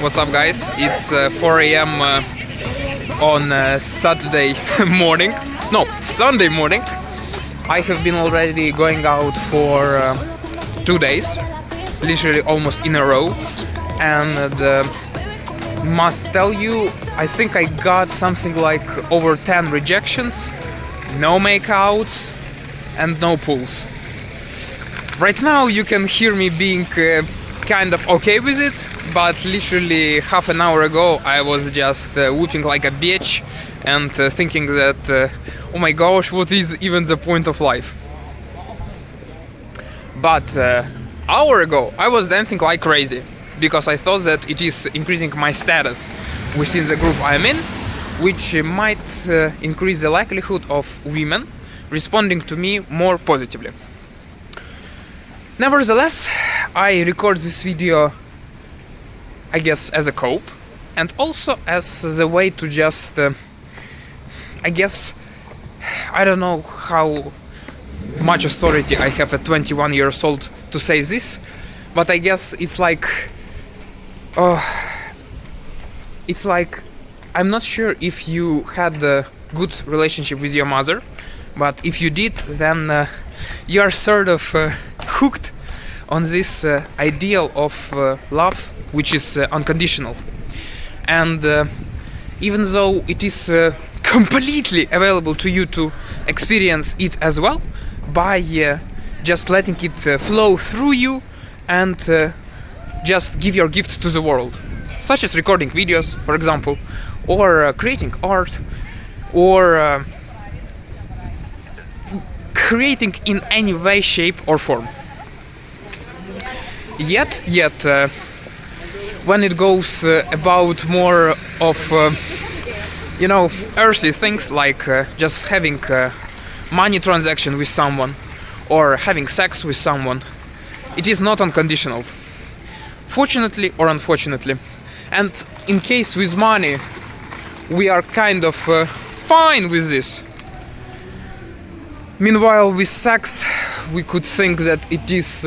What's up, guys? It's 4 a.m. On Saturday morning. No, Sunday morning. I have been already going out for 2 days, literally almost in a row, and must tell you, I think I got something like over 10 rejections, no makeouts, and no pulls. Right now you can hear me being kind of okay with it, but literally half an hour ago I was just whooping like a bitch and thinking that oh my gosh, what is even the point of life? But hour ago I was dancing like crazy because I thought that it is increasing my status within the group I'm in, which might increase the likelihood of women responding to me more positively. Nevertheless, I record this video, I guess, as a cope, and also as the way to just, I guess, I don't know how much authority I have at 21 years old to say this, but I guess it's like, I'm not sure if you had a good relationship with your mother, but if you did, then you are sort of hooked on this ideal of love, which is unconditional. And even though it is completely available to you to experience it as well, by just letting it flow through you and just give your gift to the world, such as recording videos, for example, or creating art, or creating in any way, shape or form. Yet, when it goes about more of, earthly things like just having money transaction with someone or having sex with someone, it is not unconditional, fortunately or unfortunately. And in case with money, we are kind of fine with this. Meanwhile, with sex, we could think that it is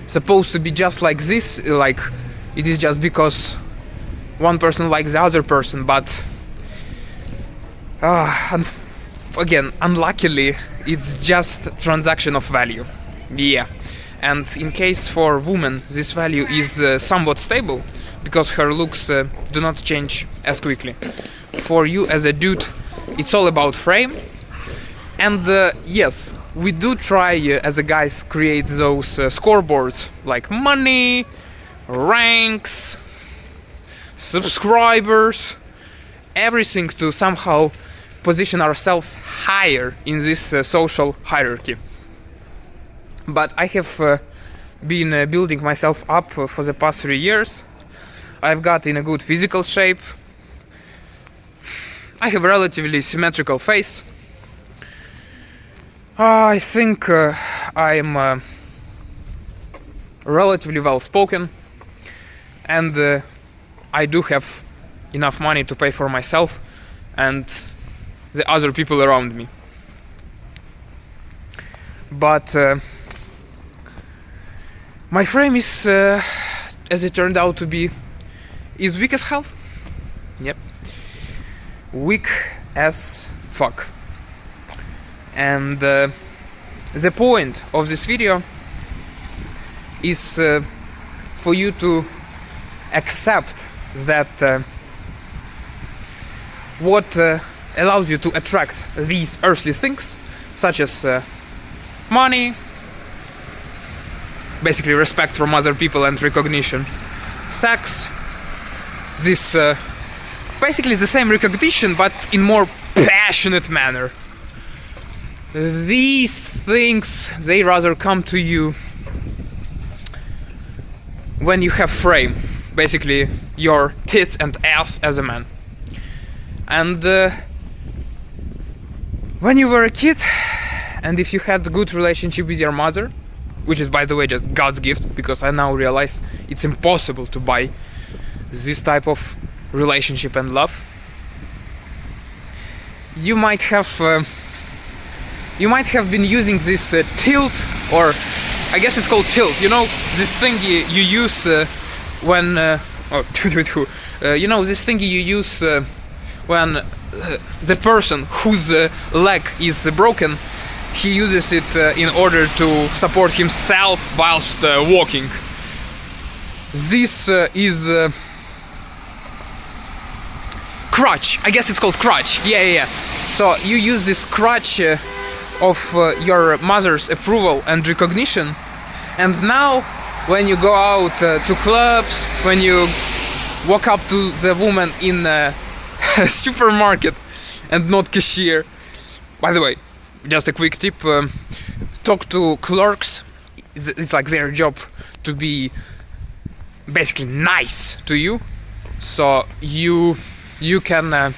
supposed to be just like this, like it is just because one person likes the other person, but again, unluckily, it's just transaction of value. Yeah, and in case for women, this value is somewhat stable because her looks do not change as quickly. For you as a dude, it's all about frame, and yes, we do try as a guys create those scoreboards like money, ranks, subscribers, everything to somehow position ourselves higher in this social hierarchy. But I have been building myself up for the past 3 years. I've got in a good physical shape. I have a relatively symmetrical face. I think I'm relatively well spoken, and I do have enough money to pay for myself and the other people around me. But my frame is, as it turned out to be, is weak as hell. Yep. Weak as fuck. And the point of this video is for you to accept that what allows you to attract these earthly things, such as money, basically respect from other people and recognition, sex, this basically the same recognition but in more passionate manner. These things, they rather come to you when you have frame, basically your tits and ass as a man. And when you were a kid, and if you had a good relationship with your mother, which is by the way just God's gift, because I now realize it's impossible to buy this type of relationship and love, you might have been using this tilt, or I guess it's called tilt, you know, this thing you use when you know this thing you use when the person whose leg is broken, he uses it in order to support himself whilst walking. This is crutch. I guess it's called crutch. Yeah. So you use this crutch of your mother's approval and recognition, and now when you go out to clubs, when you walk up to the woman in a supermarket and not cashier. By the way, just a quick tip, talk to clerks. It's like their job to be basically nice to you, so you can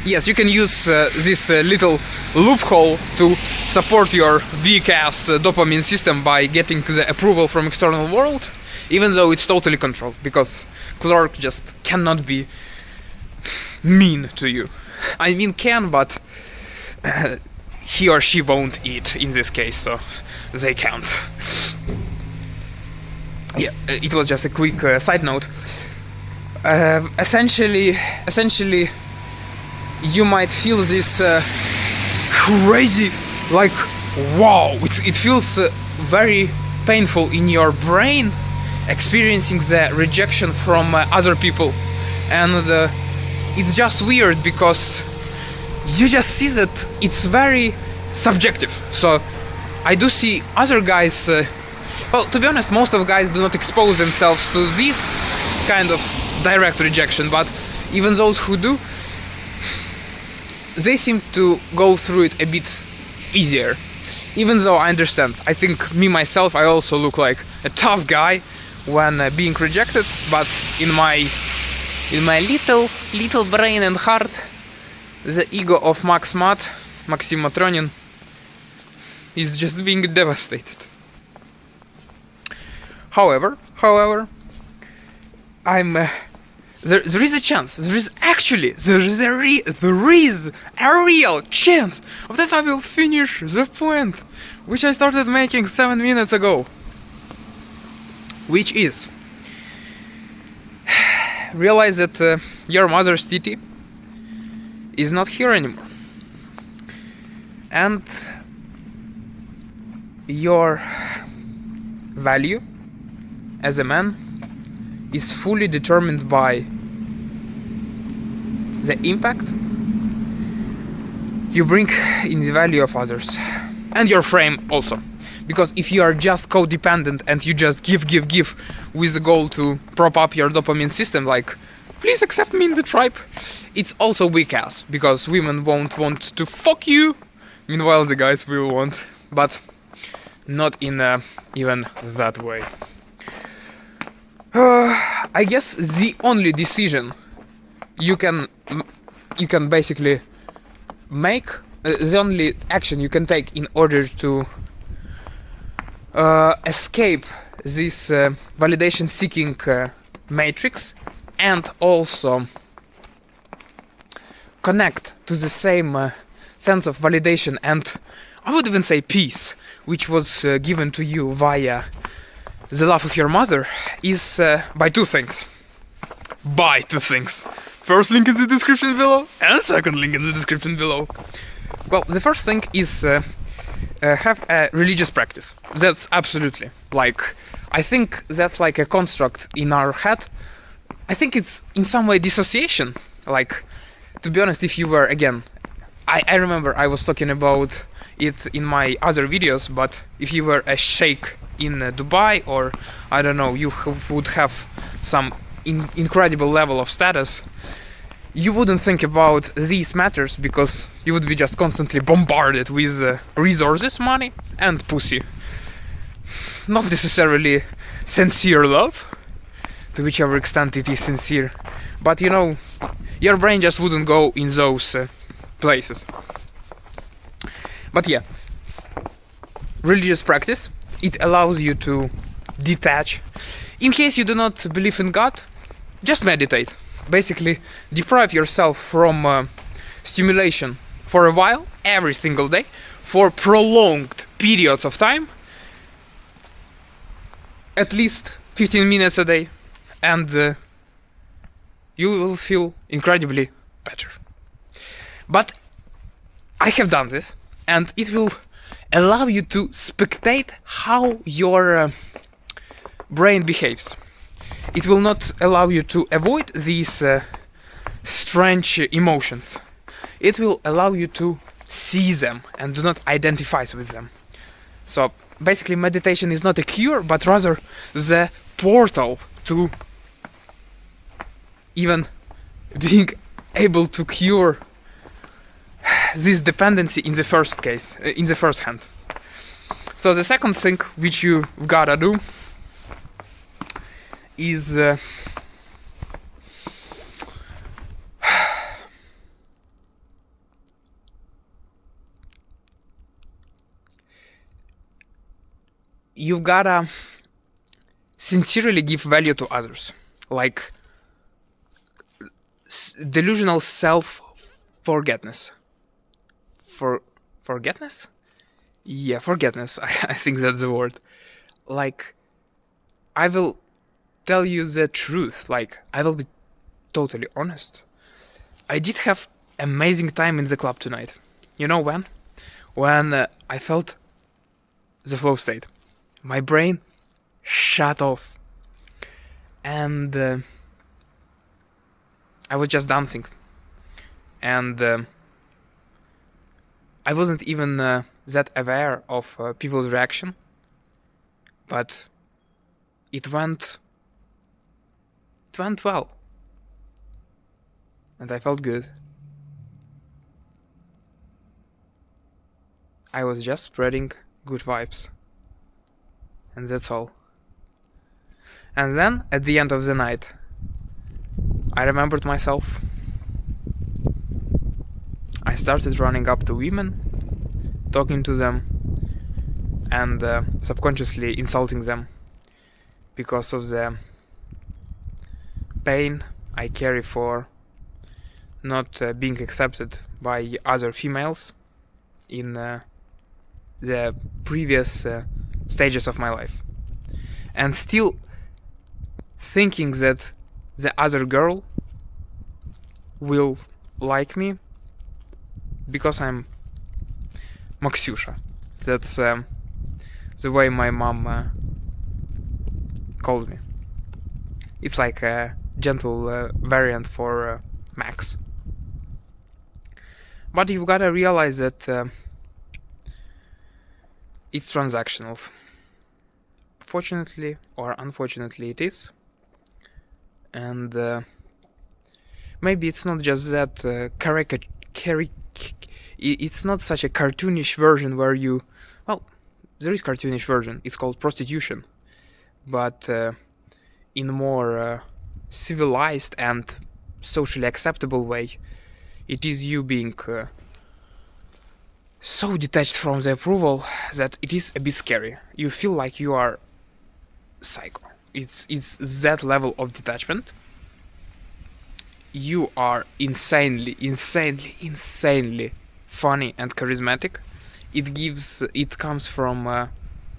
yes, you can use this little loophole to support your weak-ass dopamine system by getting the approval from external world, even though it's totally controlled, because clerk just cannot be mean to you. I mean can, but he or she won't eat in this case, so they can't. Yeah, it was just a quick side note. Essentially, you might feel this crazy, like, wow, it feels very painful in your brain, experiencing the rejection from other people, and it's just weird because you just see that it's very subjective. So I do see other guys, well, to be honest, most of guys do not expose themselves to this kind of direct rejection, but even those who do, they seem to go through it a bit easier. Even though I understand, I think me myself, I also look like a tough guy when being rejected, but in my little brain and heart, the ego of Maxim Matronin, is just being devastated. However, there is a chance. There is a real chance of that I will finish the point which I started making 7 minutes ago, which is realize that your mother's titty is not here anymore, and your value as a man is fully determined by the impact you bring in the value of others, and your frame also. Because if you are just codependent and you just give with the goal to prop up your dopamine system, like, please accept me in the tribe, it's also weak ass, because women won't want to fuck you, meanwhile the guys will want, but not in even that way. I guess the only decision you can basically make, the only action you can take in order to escape this validation-seeking matrix, and also connect to the same sense of validation and, I would even say, peace, which was given to you via the love of your mother, is by two things. First link in the description below, and second link in the description below. Well, the first thing is have a religious practice. That's absolutely, like, I think that's like a construct in our head. I think it's in some way dissociation. Like, to be honest, if you were, again, I remember I was talking about it in my other videos, but if you were a sheikh in Dubai, or I don't know, you would have some incredible level of status, you wouldn't think about these matters because you would be just constantly bombarded with resources, money, and pussy. Not necessarily sincere love, to whichever extent it is sincere, but you know, your brain just wouldn't go in those places. But yeah, religious practice, it allows you to detach. In case you do not believe in God, just meditate. Basically, deprive yourself from stimulation for a while, every single day, for prolonged periods of time, at least 15 minutes a day, and you will feel incredibly better. But I have done this, and it will allow you to spectate how your brain behaves. It will not allow you to avoid these strange emotions. It will allow you to see them and do not identify with them. So basically, meditation is not a cure, but rather the portal to even being able to cure this dependency in the first case, in the first hand. So the second thing which you gotta do is you gotta sincerely give value to others, like delusional self-forgetness. Forgetness? Yeah, forgetness. I think that's the word. Like, I will tell you the truth. Like, I will be totally honest. I did have amazing time in the club tonight. You know when? When I felt the flow state. My brain shut off. And I was just dancing. And I wasn't even that aware of people's reaction. But it went well. And I felt good. I was just spreading good vibes. And that's all. And then, at the end of the night, I remembered myself. I started running up to women, talking to them, and subconsciously insulting them because of the pain I carry for not being accepted by other females in the previous stages of my life, and still thinking that the other girl will like me because I'm Maksyusha. That's the way my mom calls me. It's like a gentle variant for Max. But you've gotta realize that it's transactional. Fortunately or unfortunately it is. And maybe it's not just that it's not such a cartoonish version where you... Well, there is cartoonish version. It's called prostitution. But in a more civilized and socially acceptable way, it is you being so detached from the approval that it is a bit scary. You feel like you are psycho. It's that level of detachment. You are insanely funny and charismatic. It comes from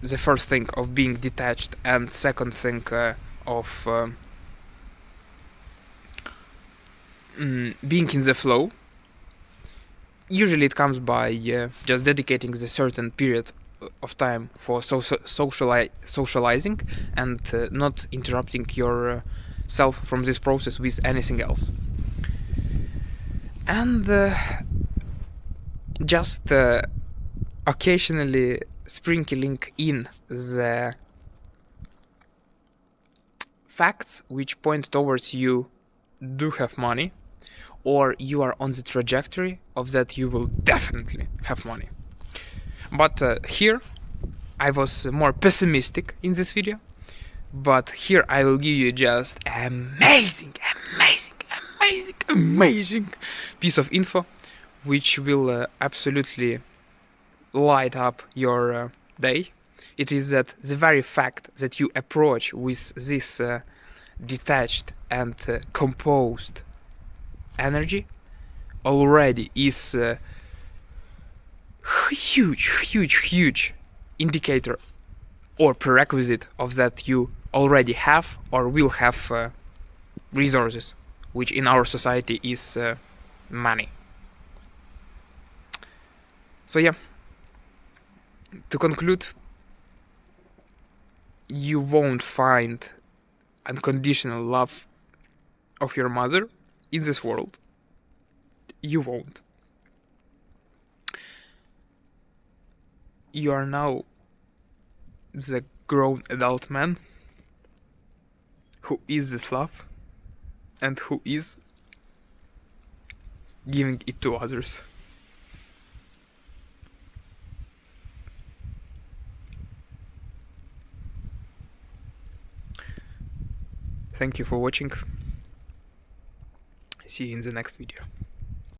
the first thing of being detached, and second thing of being in the flow. Usually it comes by just dedicating the certain period of time for socializing and not interrupting yourself from this process with anything else. And just occasionally sprinkling in the facts which point towards you do have money, or you are on the trajectory of that you will definitely have money. But here I was more pessimistic in this video, but here I will give you just amazing piece of info which will absolutely light up your day. It is that the very fact that you approach with this detached and composed energy already is a huge indicator or prerequisite of that you already have or will have resources, which in our society is money. So yeah, to conclude, you won't find unconditional love of your mother in this world. You won't. You are now the grown adult man who is this love and who is giving it to others. Thank you for watching. See you in the next video.